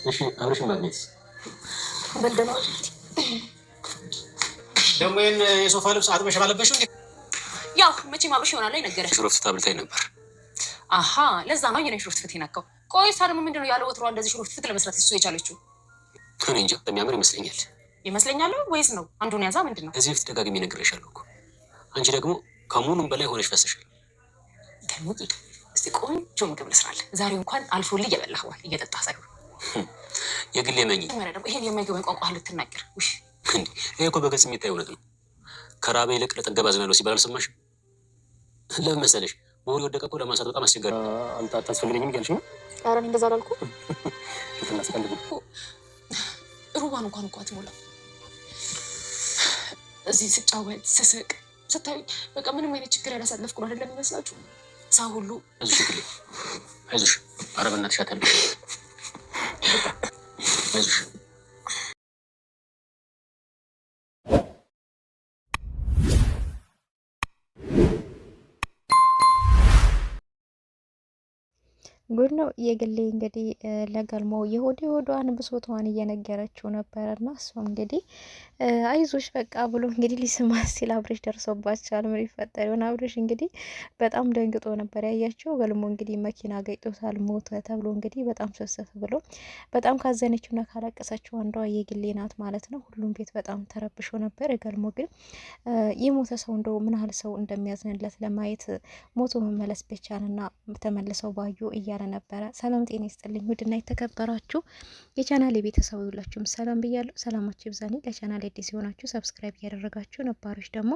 እሺ አብረሽን ማግኘት በልደናል። ደግሞ ይሄን የሶፋ ልብስ አጥበሽ ባለበሽው እንዴ? ያው መቼም አብረሽ ይሆናል ላይ ነገረ ሽሮፍት ታብልታይ ነበር። አሃ ለዛ ነው የኔ ሽሮፍት ፍት ይናካው። ቆይ እሷ ደግሞ ምንድነው ያለ ወትሯ እንደዚህ ሽሮፍት ፍት ለመስራት እሱ የቻለችው? እኔ እንጃ የሚያምር ይመስለኛል። ይመስለኛል ወይስ ነው አንዱን ያዛ ምንድነው? ከዚህ በፊት ደጋግሜ ነግሬሻለሁ እኮ። አንቺ ደግሞ ከሙሉም በላይ ሆነሽ ፈስሻል። ደግሞ እስቲ ቆንጆ ምግብ ልስራለህ ዛሬ እንኳን አልፎልህ እየበላህዋል እየጠጣ ሳይሆን የግሌ መኝ ደግሞ ይሄን የማይገባኝ ቋንቋ ልትናገር ውሽ እንዴ? ይሄ እኮ በገጽ የሚታይ እውነት ነው። ከራቤ ይልቅ ለጠገብ አዝናለሁ ሲባል አልሰማሽም? ለምን መሰለሽ በሆነ የወደቀ እኮ ለማንሳት በጣም አስቸጋሪ። አንተ አታስፈልገኝም እያልሽ ነው? ኧረ እኔ እንደዛ አላልኩም። ልትናስቀልግ ሩባን እንኳን እኮ አትሞላም። እዚህ ስጫወት ስስቅ ስታዩ በቃ ምንም አይነት ችግር ያላሳለፍኩ ነው አይደለም የሚመስላችሁ? ሰው ሁሉ አይዞሽ ግሌ አይዞሽ። ኧረ በእናትሽ አታልሽ። አይዞሽ ጉድ ነው የግሌ እንግዲህ ለገልሞ የሆዷን ብሶቷን እየነገረችው ነበረ እና እሷም እንግዲህ አይዞሽ በቃ ብሎ እንግዲህ ሊስማት ሲል አብሬሽ ደርሶባቸዋል። ምን ይፈጠር ይሆን? አብሬሽ እንግዲህ በጣም ደንግጦ ነበር ያያቸው። ገልሞ እንግዲህ መኪና ገጭቶታል ሞተ ተብሎ እንግዲህ በጣም ሰሰት ብሎ በጣም ካዘነችውና ካለቀሰችው አንዷ የግሌ ናት ማለት ነው። ሁሉም ቤት በጣም ተረብሾ ነበር። ገልሞ ግን የሞተ ሰው እንደው ምን ያህል ሰው እንደሚያዝንለት ለማየት ሞቶ መመለስ ብቻንና ተመልሰው ባዩ እያለ ነበረ። ሰላም ጤና ይስጥልኝ ውድና የተከበራችሁ የቻናል የቤተሰብ ሁላችሁም ሰላም ብያለሁ። ሰላማችሁ ይብዛልኝ። ለቻናል አዲስ የሆናችሁ ሰብስክራይብ እያደረጋችሁ ነባሮች ደግሞ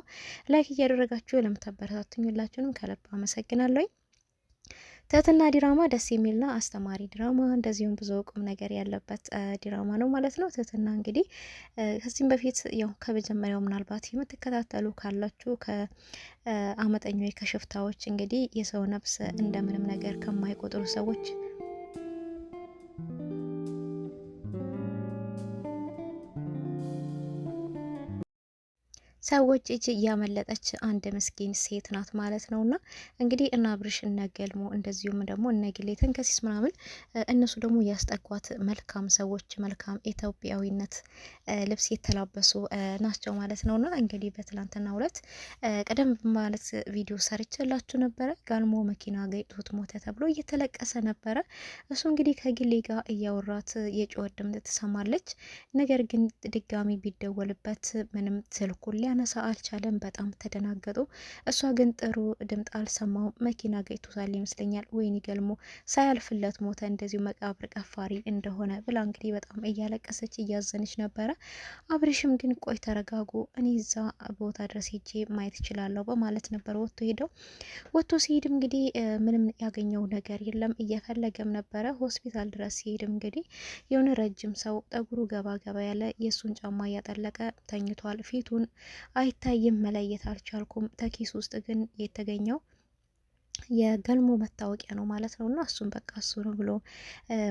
ላይክ እያደረጋችሁ ለምታበረታቱኝ ሁላችሁንም ከልብ አመሰግናለሁ። ትህትና ድራማ ደስ የሚልና አስተማሪ ድራማ እንደዚሁም ብዙ ቁም ነገር ያለበት ድራማ ነው ማለት ነው። ትህትና እንግዲህ ከዚህም በፊት ያው ከመጀመሪያው ምናልባት የምትከታተሉ ካላችሁ ከአመጠኞች ከሽፍታዎች እንግዲህ የሰው ነፍስ እንደምንም ነገር ከማይቆጥሩ ሰዎች ሰዎች እጅ እያመለጠች አንድ ምስኪን ሴት ናት ማለት ነውና እንግዲህ እና አብርሽ እነ ገልሞ እንደዚሁም ደግሞ እነ ግሌ ተንከሲስ ምናምን እነሱ ደግሞ ያስጠጓት መልካም ሰዎች መልካም ኢትዮጵያዊነት ልብስ የተላበሱ ናቸው ማለት ነውና እንግዲህ በትላንትና ሁለት ቀደም ማለት ቪዲዮ ሰርችላችሁ ነበረ። ጋልሞ መኪና ገጭቶት ሞተ ተብሎ እየተለቀሰ ነበረ። እሱ እንግዲህ ከግሌ ጋር እያወራት የጩኸት ድምፅ ትሰማለች። ነገር ግን ድጋሚ ቢደወልበት ምንም ስልኩን ነሳ አልቻለም። በጣም ተደናገጡ። እሷ ግን ጥሩ ድምጥ አልሰማው መኪና ገጭቶታል ይመስለኛል፣ ወይኔ ገልሞ ሳያልፍለት ሞተ፣ እንደዚሁ መቃብር ቀፋሪ እንደሆነ ብላ እንግዲህ በጣም እያለቀሰች እያዘነች ነበረ። አብርሽም ግን ቆይ ተረጋጉ፣ እኔ እዛ ቦታ ድረስ ሄጄ ማየት እችላለሁ በማለት ነበር ወጥቶ ሄደው። ወጥቶ ሲሄድም እንግዲህ ምንም ያገኘው ነገር የለም። እየፈለገም ነበረ። ሆስፒታል ድረስ ሲሄድም እንግዲህ የሆነ ረጅም ሰው ጠጉሩ ገባ ገባ ያለ የእሱን ጫማ እያጠለቀ ተኝቷል። ፊቱን አይታይም፣ መለየት አልቻልኩም። ተኪስ ውስጥ ግን የተገኘው የገልሞ መታወቂያ ነው ማለት ነው። እና እሱም በቃ እሱ ነው ብሎ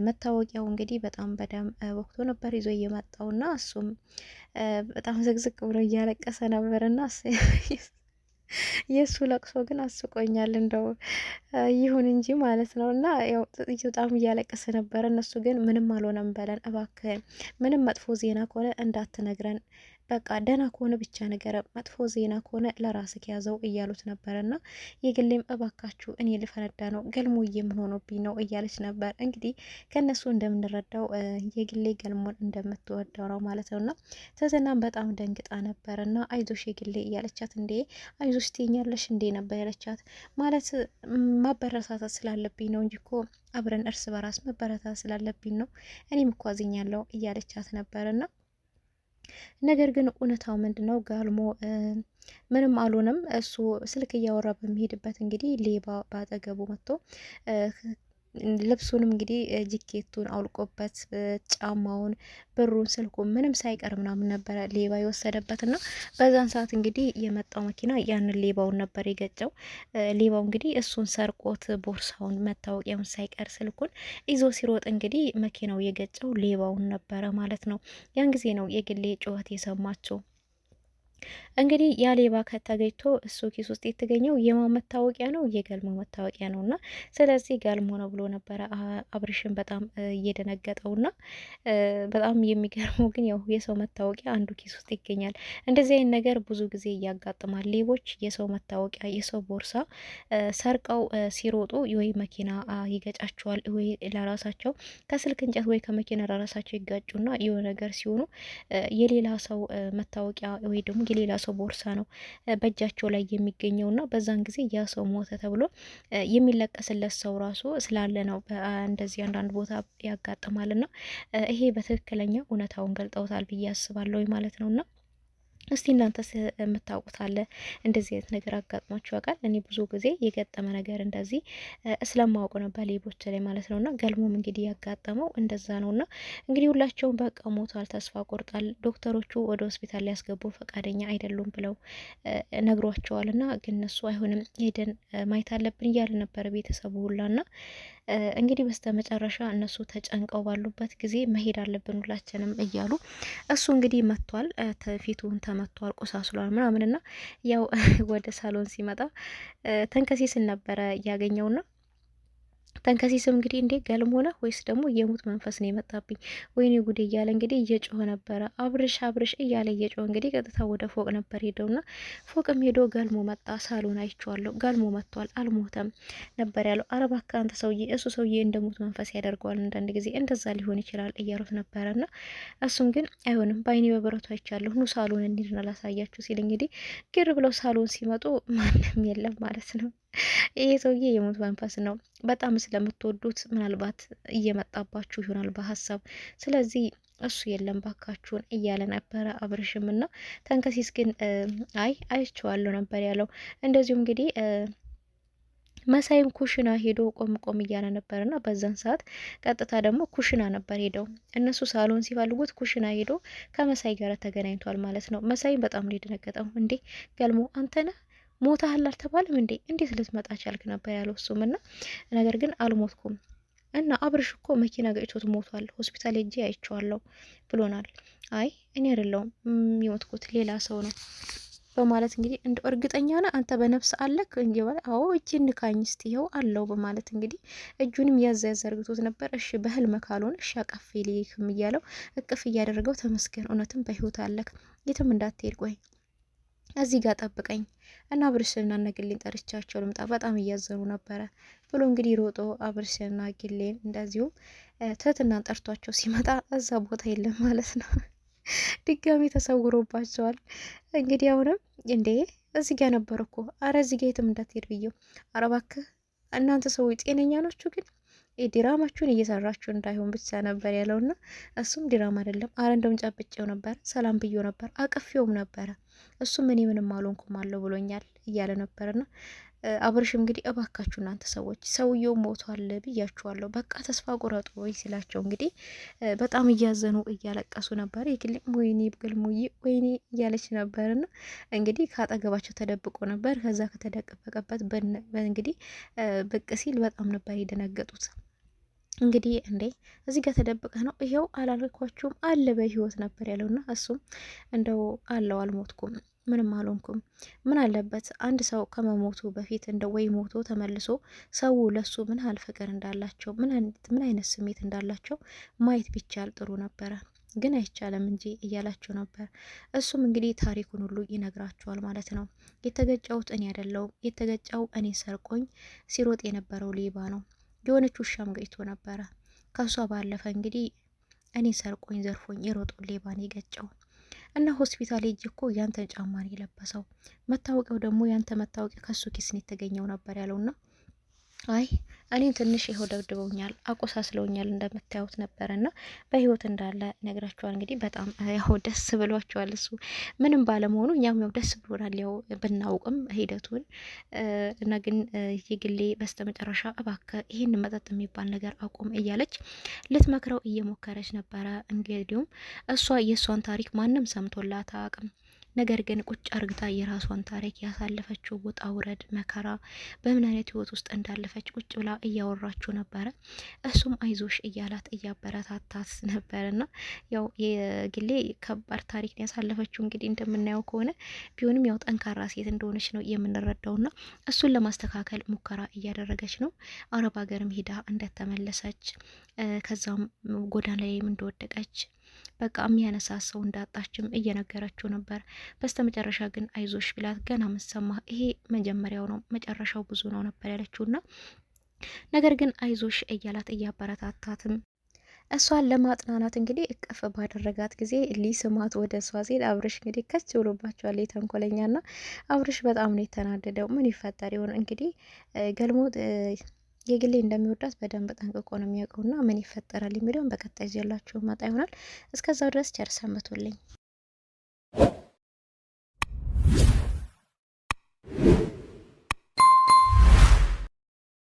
መታወቂያው እንግዲህ በጣም በደም ወቅቶ ነበር ይዞ እየመጣው እና እሱም በጣም ዝግዝቅ ብሎ እያለቀሰ ነበር እና የእሱ ለቅሶ ግን አስቆኛል። እንደው ይሁን እንጂ ማለት ነው። እና ያው በጣም እያለቀሰ ነበረ። እነሱ ግን ምንም አልሆነም በለን እባክህ፣ ምንም መጥፎ ዜና ከሆነ እንዳትነግረን፣ በቃ ደህና ከሆነ ብቻ ነገር፣ መጥፎ ዜና ከሆነ ለራስህ ያዘው እያሉት ነበረ። እና የግሌም እባካችሁ እኔ ልፈነዳ ነው ገልሞዬ ምን ሆኖብኝ ነው እያለች ነበር። እንግዲህ ከእነሱ እንደምንረዳው የግሌ ገልሞን እንደምትወደው ነው ማለት ነው። እና ትህትናም በጣም ደንግጣ ነበር እና አይዞሽ የግሌ እያለቻት እንዴ አይዞሽ ትኛለሽ እንዴ ነበር ያለቻት። ማለት ማበረታታት ስላለብኝ ነው እንጂ እኮ አብረን እርስ በራስ መበረታታት ስላለብኝ ነው፣ እኔም እኮ አዝኛለሁ እያለቻት ነበርና ነገር ግን እውነታው ምንድነው? ጋልሞ ምንም አልሆነም። እሱ ስልክ እያወራ በሚሄድበት እንግዲህ ሌባ ባጠገቡ መጥቶ ልብሱንም እንግዲህ ጂኬቱን አውልቆበት ጫማውን፣ ብሩን፣ ስልኩን ምንም ሳይቀር ምናምን ነበረ ሌባ የወሰደበት እና በዛን ሰዓት እንግዲህ የመጣው መኪና ያንን ሌባውን ነበር የገጨው። ሌባው እንግዲህ እሱን ሰርቆት ቦርሳውን፣ መታወቂያውን ሳይቀር ስልኩን ይዞ ሲሮጥ እንግዲህ መኪናው የገጨው ሌባውን ነበረ ማለት ነው። ያን ጊዜ ነው የግሌ ጩኸት የሰማችው። እንግዲህ ያ ሌባ ከተገኝቶ እሱ ኪስ ውስጥ የተገኘው የማን መታወቂያ ነው? የገልሞ መታወቂያ ነው። እና ስለዚህ ገልሞ ነው ብሎ ነበረ አብርሽን በጣም እየደነገጠውና በጣም የሚገርመው ግን ያው የሰው መታወቂያ አንዱ ኪስ ውስጥ ይገኛል። እንደዚህ አይነት ነገር ብዙ ጊዜ ያጋጥማል። ሌቦች የሰው መታወቂያ፣ የሰው ቦርሳ ሰርቀው ሲሮጡ ወይ መኪና ይገጫቸዋል፣ ወይ ለራሳቸው ከስልክ እንጨት ወይ ከመኪና ለራሳቸው ይጋጩና የሆነ ነገር ሲሆኑ የሌላ ሰው መታወቂያ ወይ ደግሞ የሌላ ሰው ቦርሳ ነው በእጃቸው ላይ የሚገኘውና በዛን ጊዜ ያ ሰው ሞተ ተብሎ የሚለቀስለት ሰው ራሱ ስላለ ነው እንደዚህ አንዳንድ ቦታ ያጋጥማልና ይሄ በትክክለኛ እውነታውን ገልጠውታል ብዬ አስባለሁ ማለት ነውና እስቲ እናንተስ የምታውቁት አለ እንደዚህ አይነት ነገር አጋጥሟችሁ ያውቃል? እኔ ብዙ ጊዜ የገጠመ ነገር እንደዚህ ስለማውቅ ነው በሌቦች ላይ ማለት ነውና ገልሞም እንግዲህ ያጋጠመው እንደዛ ነውና እንግዲህ ሁላቸውም በቃ ሞቷል፣ ተስፋ ቆርጣል። ዶክተሮቹ ወደ ሆስፒታል ሊያስገቡ ፈቃደኛ አይደሉም ብለው ነግሯቸዋልና ግን እነሱ አይሆንም ሄደን ማየት አለብን እያለ ነበረ ቤተሰቡ ሁላና እንግዲህ በስተመጨረሻ እነሱ ተጨንቀው ባሉበት ጊዜ መሄድ አለብን ሁላችንም እያሉ እሱ እንግዲህ መጥቷል፣ ፊቱን ተመቷል፣ ቆሳስሏል ምናምንና ያው ወደ ሳሎን ሲመጣ ተንከሲስን ነበረ ያገኘውና ተንከሲስም እንግዲህ እንዴ ገልሞ ነህ ወይስ ደግሞ የሙት መንፈስ ነው የመጣብኝ ወይኔ ጉዴ እያለ እንግዲህ እየጮኸ ነበረ። አብርሽ አብርሽ እያለ እየጮኸ እንግዲህ ቀጥታ ወደ ፎቅ ነበር ሄደውና ፎቅም ሄዶ ገልሞ መጣ። ሳሎን አይቼዋለሁ፣ ገልሞ መጥቷል፣ አልሞተም ነበር ያለው። አረ እባክህ አንተ ሰውዬ፣ እሱ ሰውዬ እንደ ሙት መንፈስ ያደርገዋል አንዳንድ ጊዜ እንደዛ ሊሆን ይችላል እያሉት ነበረና እሱም ግን አይሆንም በአይኔ በብረቱ አይቻለሁ፣ ኑ ሳሎን እንሂድና ላሳያችሁ ሲል እንግዲህ ግር ብለው ሳሎን ሲመጡ ማንም የለም ማለት ነው። ይሄ ሰውዬ የሙት መንፈስ ነው። በጣም ስለምትወዱት ምናልባት እየመጣባችሁ ይሆናል በሀሳብ ስለዚህ እሱ የለም ባካችሁን እያለ ነበረ አብርሽም እና ተንከሲስ ግን አይቼዋለሁ ነበር ያለው። እንደዚሁም እንግዲህ መሳይም ኩሽና ሄዶ ቆም እያለ ነበርና በዛን ሰዓት ቀጥታ ደግሞ ኩሽና ነበር ሄደው እነሱ ሳሎን ሲፈልጉት ኩሽና ሄዶ ከመሳይ ጋር ተገናኝቷል ማለት ነው። መሳይም በጣም ነው የደነገጠው። እንዴ ገልሞ አንተ ነህ ሞታህል አልተባለም እንዴ እንዴት ልትመጣ ቻልክ ነበር ያለው እሱም እና ነገር ግን አልሞትኩም እና አብርሽ እኮ መኪና ገጭቶት ሞቷል ሆስፒታል ሄጄ አይቼዋለሁ ብሎናል። አይ እኔ አይደለሁም የሞትኩት ሌላ ሰው ነው በማለት እንግዲህ እንደ እርግጠኛ ነህ አንተ በነፍስ አለክ እንግዲህ አዎ እጅን ንካኝ እስቲ ይኸው አለው በማለት እንግዲህ እጁንም ያዘ ያዘርግቶት ነበር። እሺ በህልም ካልሆነ እሺ አቀፍ ሊክም እያለው እቅፍ እያደረገው ተመስገን እውነትም በህይወት አለክ የትም እንዳትሄድ ቆይ እዚህ ጋር ጠብቀኝ እና አብርሽና ነግሌን ጠርቻቸው ልምጣ በጣም እያዘኑ ነበረ ብሎ እንግዲህ ሮጦ አብርሽና ግሌን እንደዚሁም ትህትናን ጠርቷቸው ሲመጣ እዛ ቦታ የለም ማለት ነው። ድጋሚ ተሰውሮባቸዋል። እንግዲህ አሁንም እንዴ እዚህ ጋር ነበር እኮ አረ እዚህ ጋር የትም እንዳትሄድ ብየው። አረ እባክህ እናንተ ሰዎች ጤነኛ ናችሁ ግን ዲራማችሁን እየሰራችሁ እንዳይሆን ብቻ ነበር ያለውና እሱም ዲራማ አይደለም። አረ እንደውም ጨብጬው ነበር፣ ሰላም ብዬው ነበር፣ አቅፌውም ነበረ። እሱም እኔ ምንም አልሆንኩም አለው ብሎኛል እያለ ነበርና አብርሽም እንግዲህ እባካችሁ እናንተ ሰዎች ሰውየው ሞቷል ብያችኋለሁ፣ በቃ ተስፋ ቁረጡ ወይ ሲላቸው እንግዲህ በጣም እያዘኑ እያለቀሱ ነበር። የግልም ወይኔ ገልሞዬ ወይኔ እያለች ነበርና እንግዲህ ካጠገባቸው ተደብቆ ነበር። ከዛ ከተደበቀበት እንግዲህ ብቅ ሲል በጣም ነበር የደነገጡት። እንግዲህ እንዴ እዚህ ጋር ተደብቀህ ነው? ይሄው አላልኳችሁም አለ በህይወት ነበር ያለውና እሱም እንደው አለው አልሞትኩም ምንም አልሆንኩም። ምን አለበት አንድ ሰው ከመሞቱ በፊት እንደ ወይ ሞቶ ተመልሶ ሰው ለሱ ምን ያህል ፍቅር እንዳላቸው ምን አይነት ስሜት እንዳላቸው ማየት ቢቻል ጥሩ ነበረ፣ ግን አይቻልም እንጂ እያላቸው ነበር። እሱም እንግዲህ ታሪኩን ሁሉ ይነግራቸዋል ማለት ነው። የተገጨውት እኔ አይደለሁም፣ የተገጨው እኔ ሰርቆኝ ሲሮጥ የነበረው ሌባ ነው። የሆነች ውሻም ገጭቶ ነበረ። ከሷ ባለፈ እንግዲህ እኔ ሰርቆኝ ዘርፎኝ የሮጦ ሌባን የገጨው እና ሆስፒታል ሄጄ እኮ ያንተን ጫማ ነው የለበሰው፣ መታወቂያው ደግሞ ያንተ መታወቂያ ከሱ ኪስ ነው የተገኘው ነበር ያለውና አይ እኔም ትንሽ ይኸው ደብድበውኛል፣ አቆሳስለውኛል እንደምታዩት ነበረና በህይወት እንዳለ ነግራቸዋል። እንግዲህ በጣም ያው ደስ ብሏቸዋል። እሱ ምንም ባለመሆኑ እኛም ያው ደስ ብሎናል፣ ያው ብናውቅም ሂደቱን እና ግን የግሌ በስተመጨረሻ እባክህ ይህን መጠጥ የሚባል ነገር አቁም እያለች ልትመክረው እየሞከረች ነበረ። እንግዲሁም እሷ የእሷን ታሪክ ማንም ሰምቶላት አያውቅም። ነገር ግን ቁጭ አርግታ የራሷን ታሪክ ያሳለፈችው ውጣ ውረድ መከራ በምን አይነት ህይወት ውስጥ እንዳለፈች ቁጭ ብላ እያወራችሁ ነበረ። እሱም አይዞሽ እያላት እያበረታታት ነበርና ያው የግሌ ከባድ ታሪክ ነው ያሳለፈችው። እንግዲህ እንደምናየው ከሆነ ቢሆንም ያው ጠንካራ ሴት እንደሆነች ነው የምንረዳውና እሱን ለማስተካከል ሙከራ እያደረገች ነው። አረብ ሀገርም ሄዳ እንደተመለሰች ከዛም ጎዳና ላይም እንደወደቀች በቃ የሚያነሳ ሰው እንዳጣችም እየነገረችው ነበር። በስተ መጨረሻ ግን አይዞሽ ብላት ገና ምሰማ ይሄ መጀመሪያው ነው መጨረሻው ብዙ ነው ነበር ያለችውና ነገር ግን አይዞሽ እያላት እያበረታታትም እሷን ለማጥናናት እንግዲህ እቅፍ ባደረጋት ጊዜ ሊስማት ወደ እሷ ሲል አብርሽ እንግዲህ ከች ብሎባቸዋል። የተንኮለኛና አብርሽ በጣም ነው የተናደደው። ምን ይፈጠር ይሆን እንግዲህ ገልሞ የግሌ እንደሚወዳት በደንብ ጠንቅቆ ነው የሚያውቀውና ምን ይፈጠራል የሚለውን በቀጣይ ይዤላችሁ መጣ ይሆናል። እስከዛው ድረስ ቸር ሰንብቱልኝ።